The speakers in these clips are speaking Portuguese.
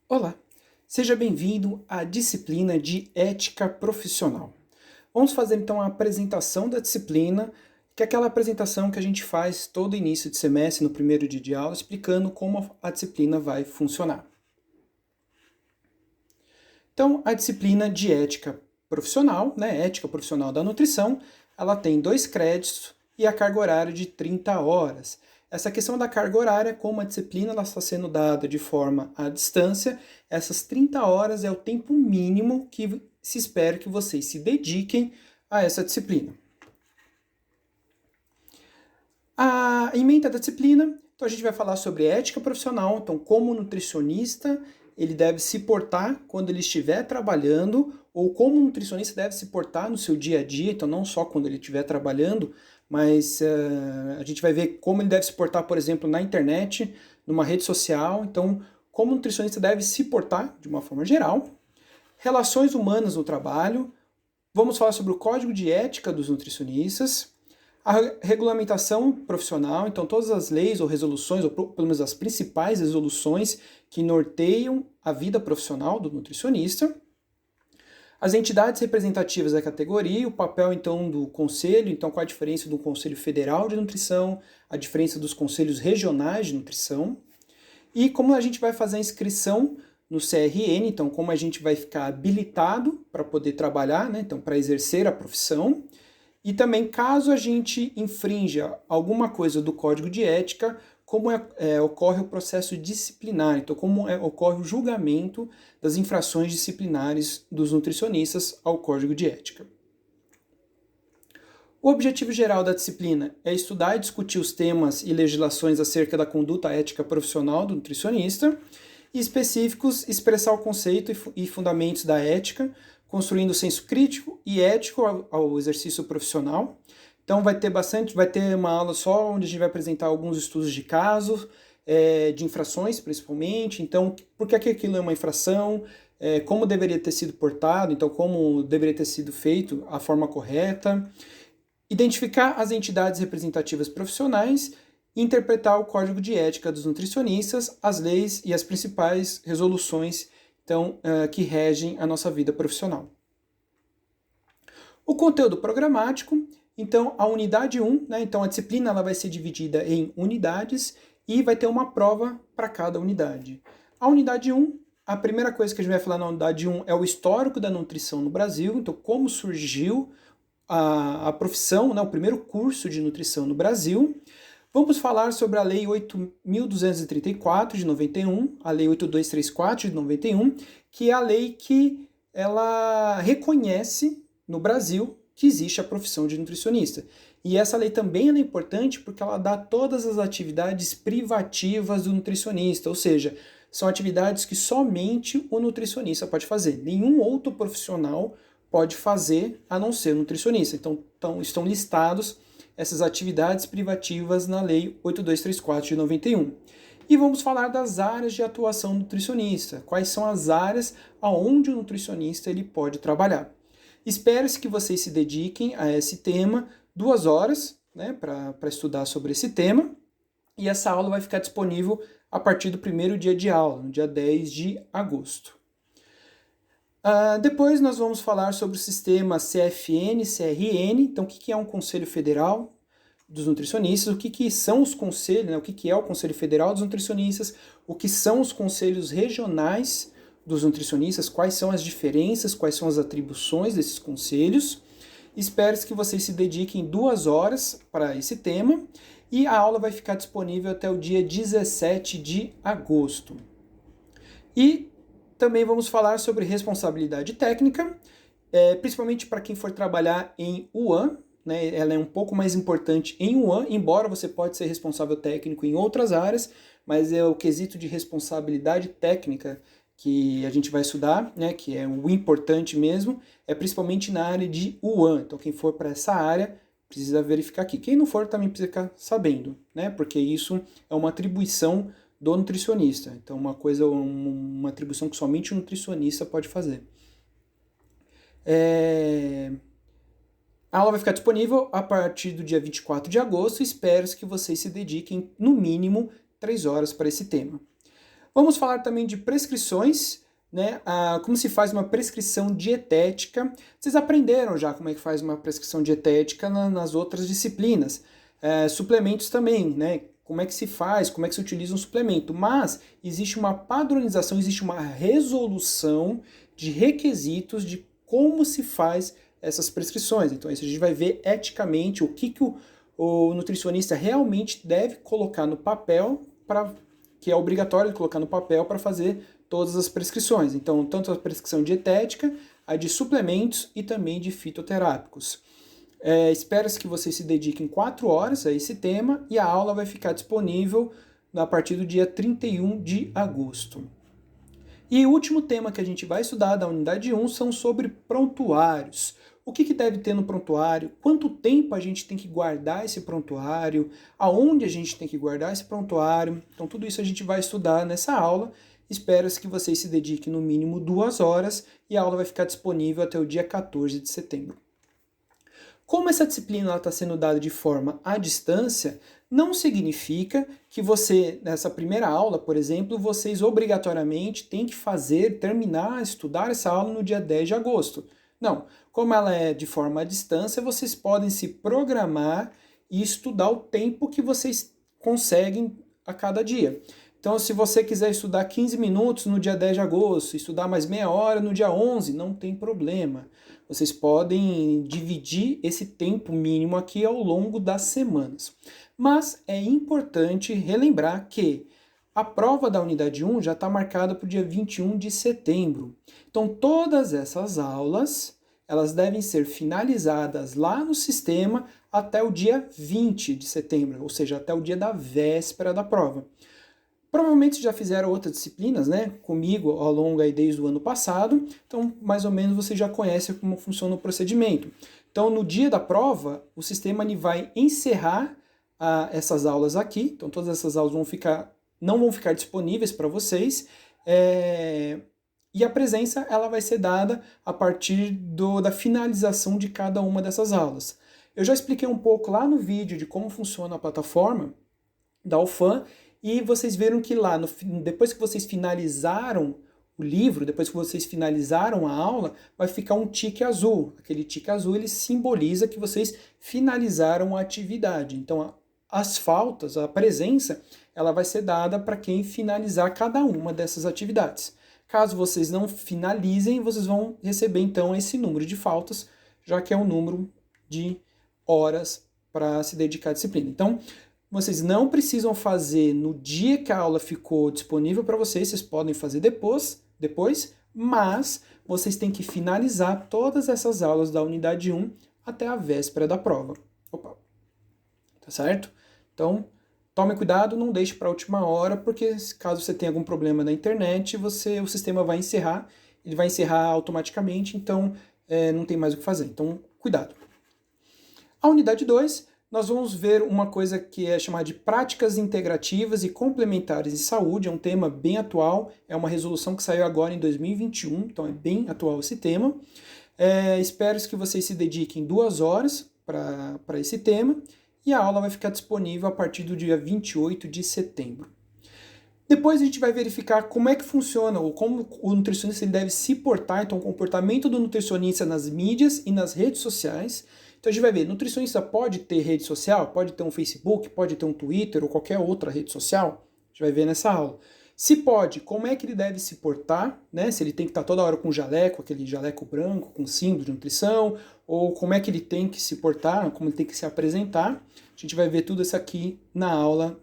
Olá, seja bem-vindo à disciplina de Ética Profissional. Vamos fazer então a apresentação da disciplina, que é aquela apresentação que a gente faz todo início de semestre, no primeiro dia de aula, explicando como a disciplina vai funcionar. Então, a disciplina de Ética Profissional, Ética Profissional da Nutrição, ela tem 2 créditos e a carga horária de 30 horas. Essa questão da carga horária, como a disciplina ela está sendo dada de forma à distância, essas 30 horas é o tempo mínimo que se espera que vocês se dediquem a essa disciplina. A ementa da disciplina, então a gente vai falar sobre ética profissional, então como o nutricionista ele deve se portar quando ele estiver trabalhando, ou como o nutricionista deve se portar no seu dia a dia, então não só quando ele estiver trabalhando, mas a gente vai ver como ele deve se portar, por exemplo, na internet, numa rede social, então como o nutricionista deve se portar de uma forma geral. Relações humanas no trabalho, vamos falar sobre o código de ética dos nutricionistas, a regulamentação profissional, então todas as leis ou resoluções, ou pelo menos as principais resoluções que norteiam a vida profissional do nutricionista, as entidades representativas da categoria, o papel então do conselho, então qual a diferença do Conselho Federal de Nutrição, a diferença dos conselhos regionais de nutrição, e como a gente vai fazer a inscrição no CRN, então como a gente vai ficar habilitado para poder trabalhar, então para exercer a profissão, e também caso a gente infrinja alguma coisa do código de ética, como ocorre o processo disciplinar, então como ocorre o julgamento das infrações disciplinares dos nutricionistas ao código de ética. O objetivo geral da disciplina é estudar e discutir os temas e legislações acerca da conduta ética profissional do nutricionista, e específicos expressar o conceito e fundamentos da ética, construindo senso crítico e ético ao exercício profissional. Então vai ter uma aula só onde a gente vai apresentar alguns estudos de casos, de infrações principalmente, então por que aquilo é uma infração, como deveria ter sido portado, então como deveria ter sido feito a forma correta, identificar as entidades representativas profissionais e interpretar o código de ética dos nutricionistas, as leis e as principais resoluções então, que regem a nossa vida profissional. O conteúdo programático, então a unidade 1, então a disciplina ela vai ser dividida em unidades e vai ter uma prova para cada unidade. A unidade 1, a primeira coisa que a gente vai falar na unidade 1 é o histórico da nutrição no Brasil, então como surgiu a profissão, o primeiro curso de nutrição no Brasil. Vamos falar sobre a Lei 8.234 de 91, a Lei 8234 de 91, que é a lei que ela reconhece no Brasil que existe a profissão de nutricionista. E essa lei também é importante porque ela dá todas as atividades privativas do nutricionista, ou seja, são atividades que somente o nutricionista pode fazer. Nenhum outro profissional pode fazer a não ser o nutricionista. Então estão listados essas atividades privativas na Lei 8234 de 91. E vamos falar das áreas de atuação do nutricionista. Quais são as áreas aonde o nutricionista ele pode trabalhar. Espero-se que vocês se dediquem a esse tema 2 horas para estudar sobre esse tema. E essa aula vai ficar disponível a partir do primeiro dia de aula, no dia 10 de agosto. Depois nós vamos falar sobre o sistema CFN, CRN, então o que é um Conselho Federal dos Nutricionistas, o que são os conselhos, o que é o Conselho Federal dos Nutricionistas, o que são os conselhos regionais dos nutricionistas, quais são as diferenças, quais são as atribuições desses conselhos. Espero que vocês se dediquem 2 horas para esse tema e a aula vai ficar disponível até o dia 17 de agosto. E também vamos falar sobre responsabilidade técnica, principalmente para quem for trabalhar em UAN, ela é um pouco mais importante em UAN, embora você pode ser responsável técnico em outras áreas, mas é o quesito de responsabilidade técnica que a gente vai estudar, que é o importante mesmo, é principalmente na área de UAN. Então quem for para essa área precisa verificar aqui. Quem não for também precisa ficar sabendo, porque isso é uma atribuição do nutricionista. Então, uma atribuição que somente o nutricionista pode fazer. A aula vai ficar disponível a partir do dia 24 de agosto. Espero que vocês se dediquem, no mínimo, 3 horas para esse tema. Vamos falar também de prescrições, né? Como se faz uma prescrição dietética. Vocês aprenderam já como é que faz uma prescrição dietética nas outras disciplinas. Suplementos também, né? Como é que se faz, como é que se utiliza um suplemento. Mas existe uma padronização, existe uma resolução de requisitos de como se faz essas prescrições. Então, isso a gente vai ver eticamente o que o nutricionista realmente deve colocar no papel, que é obrigatório de colocar no papel para fazer todas as prescrições. Então, tanto a prescrição dietética, a de suplementos e também de fitoterápicos. Espero-se que vocês se dediquem 4 horas a esse tema e a aula vai ficar disponível a partir do dia 31 de agosto. E o último tema que a gente vai estudar da unidade 1 são sobre prontuários. O que deve ter no prontuário? Quanto tempo a gente tem que guardar esse prontuário? Aonde a gente tem que guardar esse prontuário? Então, tudo isso a gente vai estudar nessa aula. Espero-se que vocês se dediquem no mínimo 2 horas e a aula vai ficar disponível até o dia 14 de setembro. Como essa disciplina está sendo dada de forma à distância, não significa que você, nessa primeira aula, por exemplo, vocês obrigatoriamente têm que terminar, estudar essa aula no dia 10 de agosto. Não, como ela é de forma à distância, vocês podem se programar e estudar o tempo que vocês conseguem a cada dia. Então, se você quiser estudar 15 minutos no dia 10 de agosto, estudar mais meia hora no dia 11, não tem problema. Vocês podem dividir esse tempo mínimo aqui ao longo das semanas. Mas é importante relembrar que a prova da unidade 1 já está marcada para o dia 21 de setembro. Então, todas essas aulas, elas devem ser finalizadas lá no sistema até o dia 20 de setembro, ou seja, até o dia da véspera da prova. Provavelmente já fizeram outras disciplinas, né, comigo ao longo aí desde o ano passado, então mais ou menos você já conhece como funciona o procedimento. Então no dia da prova, o sistema ele vai encerrar essas aulas aqui, então todas essas aulas não vão ficar disponíveis para vocês, e a presença ela vai ser dada a partir da finalização de cada uma dessas aulas. Eu já expliquei um pouco lá no vídeo de como funciona a plataforma da UFAM, e vocês viram que lá, depois que vocês finalizaram o livro, depois que vocês finalizaram a aula, vai ficar um tique azul. Aquele tique azul, ele simboliza que vocês finalizaram a atividade. Então, as faltas, a presença, ela vai ser dada para quem finalizar cada uma dessas atividades. Caso vocês não finalizem, vocês vão receber, então, esse número de faltas, já que é o número de horas para se dedicar à disciplina. Então, vocês não precisam fazer no dia que a aula ficou disponível para vocês podem fazer depois, mas vocês têm que finalizar todas essas aulas da unidade 1 até a véspera da prova. Opa, tá certo? Então, tome cuidado, não deixe para a última hora, porque caso você tenha algum problema na internet, o sistema vai encerrar, ele vai encerrar automaticamente, então não tem mais o que fazer. Então, cuidado. A unidade 2... nós vamos ver uma coisa que é chamada de práticas integrativas e complementares em saúde, é um tema bem atual, é uma resolução que saiu agora em 2021, então é bem atual esse tema. Espero que vocês se dediquem 2 horas para esse tema, e a aula vai ficar disponível a partir do dia 28 de setembro. Depois a gente vai verificar como é que funciona, ou como o nutricionista ele deve se portar, então o comportamento do nutricionista nas mídias e nas redes sociais. Então a gente vai ver, nutricionista pode ter rede social, pode ter um Facebook, pode ter um Twitter ou qualquer outra rede social? A gente vai ver nessa aula. Se pode, como é que ele deve se portar, né? Se ele tem que estar toda hora com jaleco, aquele jaleco branco, com símbolo de nutrição, ou como é que ele tem que se portar, como ele tem que se apresentar. A gente vai ver tudo isso aqui na aula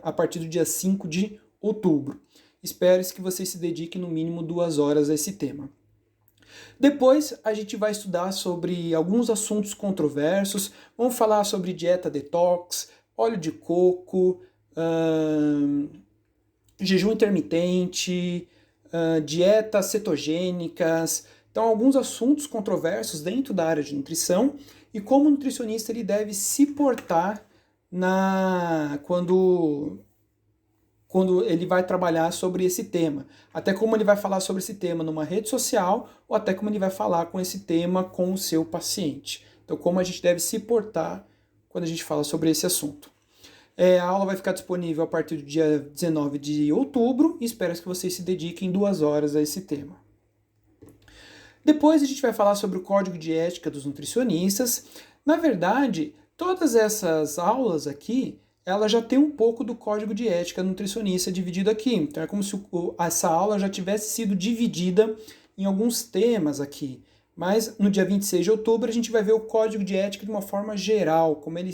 a partir do dia 5 de outubro. Espero que vocês se dediquem no mínimo 2 horas a esse tema. Depois a gente vai estudar sobre alguns assuntos controversos, vamos falar sobre dieta detox, óleo de coco, jejum intermitente, dietas cetogênicas, então alguns assuntos controversos dentro da área de nutrição e como o nutricionista ele deve se portar quando ele vai trabalhar sobre esse tema. Até como ele vai falar sobre esse tema numa rede social, ou até como ele vai falar com esse tema com o seu paciente. Então, como a gente deve se portar quando a gente fala sobre esse assunto. A aula vai ficar disponível a partir do dia 19 de outubro e espero que vocês se dediquem 2 horas a esse tema. Depois a gente vai falar sobre o Código de Ética dos Nutricionistas. Na verdade, todas essas aulas aqui, ela já tem um pouco do Código de Ética Nutricionista dividido aqui. Então é como se essa aula já tivesse sido dividida em alguns temas aqui. Mas no dia 26 de outubro a gente vai ver o Código de Ética de uma forma geral, como ele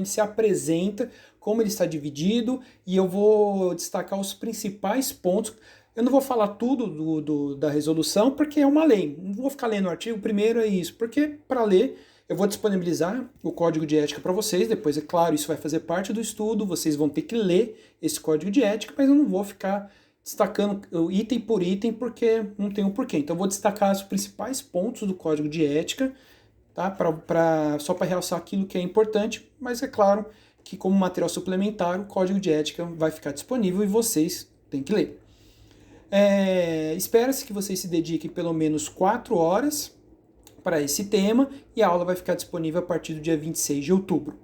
se apresenta, como ele está dividido, e eu vou destacar os principais pontos. Eu não vou falar tudo da resolução, porque é uma lei. Não vou ficar lendo o artigo, primeiro é isso, porque para ler eu vou disponibilizar o código de ética para vocês, depois, é claro, isso vai fazer parte do estudo, vocês vão ter que ler esse código de ética, mas eu não vou ficar destacando item por item, porque não tem um porquê. Então eu vou destacar os principais pontos do código de ética, tá? Só para realçar aquilo que é importante, mas é claro que como material suplementar, o código de ética vai ficar disponível e vocês têm que ler. Espera-se que vocês se dediquem pelo menos 4 horas para esse tema e a aula vai ficar disponível a partir do dia 26 de outubro.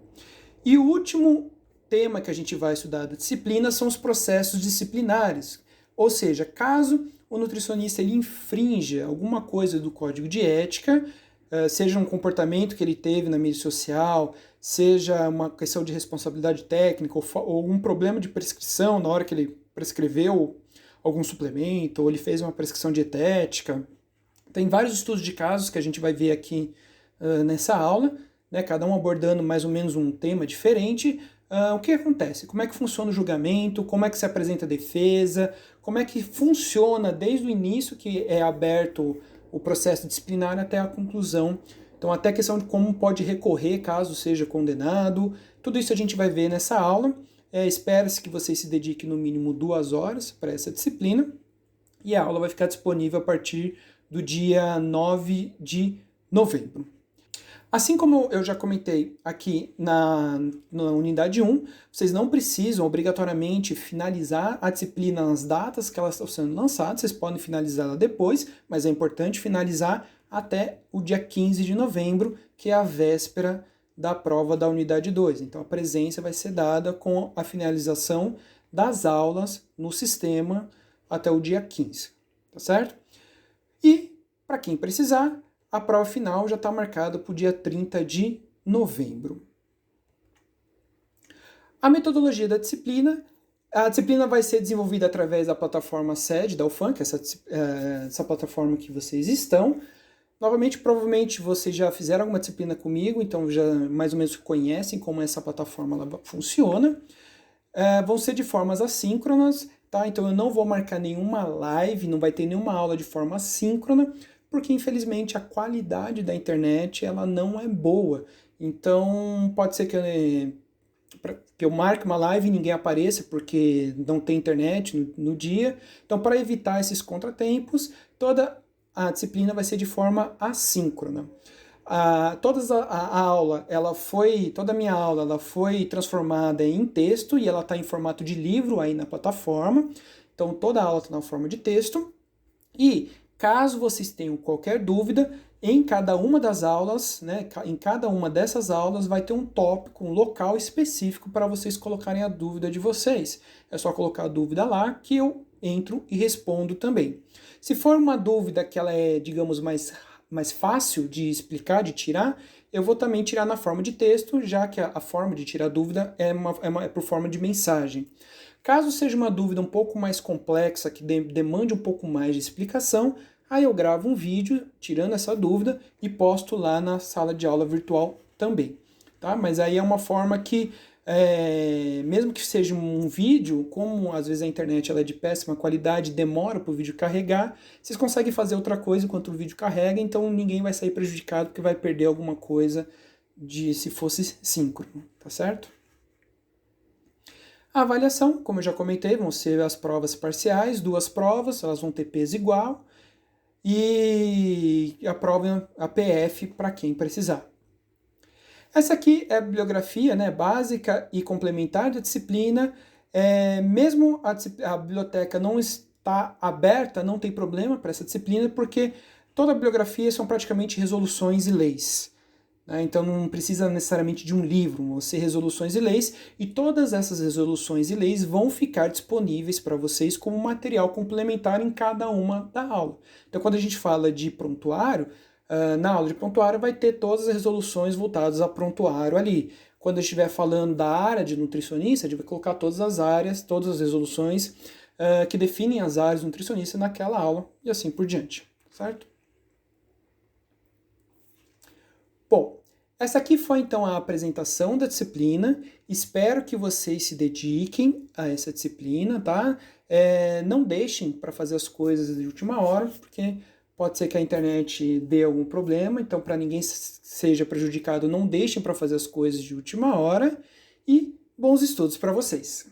E o último tema que a gente vai estudar da disciplina são os processos disciplinares, ou seja, caso o nutricionista ele infrinja alguma coisa do código de ética, seja um comportamento que ele teve na mídia social, seja uma questão de responsabilidade técnica ou um problema de prescrição na hora que ele prescreveu algum suplemento, ou ele fez uma prescrição dietética. Tem vários estudos de casos que a gente vai ver aqui nessa aula, né, cada um abordando mais ou menos um tema diferente. O que acontece? Como é que funciona o julgamento? Como é que se apresenta a defesa? Como é que funciona desde o início que é aberto o processo disciplinar até a conclusão? Então, até a questão de como pode recorrer caso seja condenado. Tudo isso a gente vai ver nessa aula. Espera-se que vocês se dediquem no mínimo 2 horas para essa disciplina. E a aula vai ficar disponível a partir do dia 9 de novembro. Assim como eu já comentei aqui na unidade 1, vocês não precisam obrigatoriamente finalizar a disciplina nas datas que elas estão sendo lançadas, vocês podem finalizá-la depois, mas é importante finalizar até o dia 15 de novembro, que é a véspera da prova da unidade 2. Então a presença vai ser dada com a finalização das aulas no sistema até o dia 15, tá certo? E, para quem precisar, a prova final já está marcada para o dia 30 de novembro. A metodologia da disciplina. A disciplina vai ser desenvolvida através da plataforma SED da UFAM, que é essa plataforma que vocês estão. Novamente, provavelmente vocês já fizeram alguma disciplina comigo, então já mais ou menos conhecem como essa plataforma ela funciona. Vão ser de formas assíncronas, tá? Então eu não vou marcar nenhuma live, não vai ter nenhuma aula de forma assíncrona, porque infelizmente a qualidade da internet ela não é boa. Então pode ser que eu marque uma live e ninguém apareça porque não tem internet no dia. Então, para evitar esses contratempos, toda a disciplina vai ser de forma assíncrona. Toda a minha aula ela foi transformada em texto e ela está em formato de livro aí na plataforma. Então, toda a aula está na forma de texto. E caso vocês tenham qualquer dúvida, em cada uma das aulas, né, em cada uma dessas aulas vai ter um tópico, um local específico para vocês colocarem a dúvida de vocês. É só colocar a dúvida lá que eu entro e respondo também. Se for uma dúvida que ela é, digamos, mais fácil de explicar, de tirar, eu vou também tirar na forma de texto, já que a forma de tirar dúvida é por forma de mensagem. Caso seja uma dúvida um pouco mais complexa, que demande um pouco mais de explicação, aí eu gravo um vídeo tirando essa dúvida e posto lá na sala de aula virtual também, tá? Mas aí é uma forma que, mesmo que seja um vídeo, como às vezes a internet ela é de péssima qualidade, demora para o vídeo carregar, vocês conseguem fazer outra coisa enquanto o vídeo carrega, então ninguém vai sair prejudicado porque vai perder alguma coisa se fosse síncrono, tá certo? A avaliação, como eu já comentei, vão ser as provas parciais, 2 provas, elas vão ter peso igual, e a prova, a PF, para quem precisar. Essa aqui é a bibliografia, né, básica e complementar da disciplina. Mesmo a biblioteca não está aberta, não tem problema para essa disciplina, porque toda a bibliografia são praticamente resoluções e leis. né? Então não precisa necessariamente de um livro, vão ser resoluções e leis, e todas essas resoluções e leis vão ficar disponíveis para vocês como material complementar em cada uma da aula. Então quando a gente fala de prontuário, na aula de prontuário vai ter todas as resoluções voltadas a prontuário ali. Quando eu estiver falando da área de nutricionista, a gente vai colocar todas as áreas, todas as resoluções que definem as áreas nutricionistas naquela aula e assim por diante, certo? Bom, essa aqui foi então a apresentação da disciplina. Espero que vocês se dediquem a essa disciplina, tá? Não deixem para fazer as coisas de última hora, porque pode ser que a internet dê algum problema, então para ninguém seja prejudicado, não deixem para fazer as coisas de última hora e bons estudos para vocês.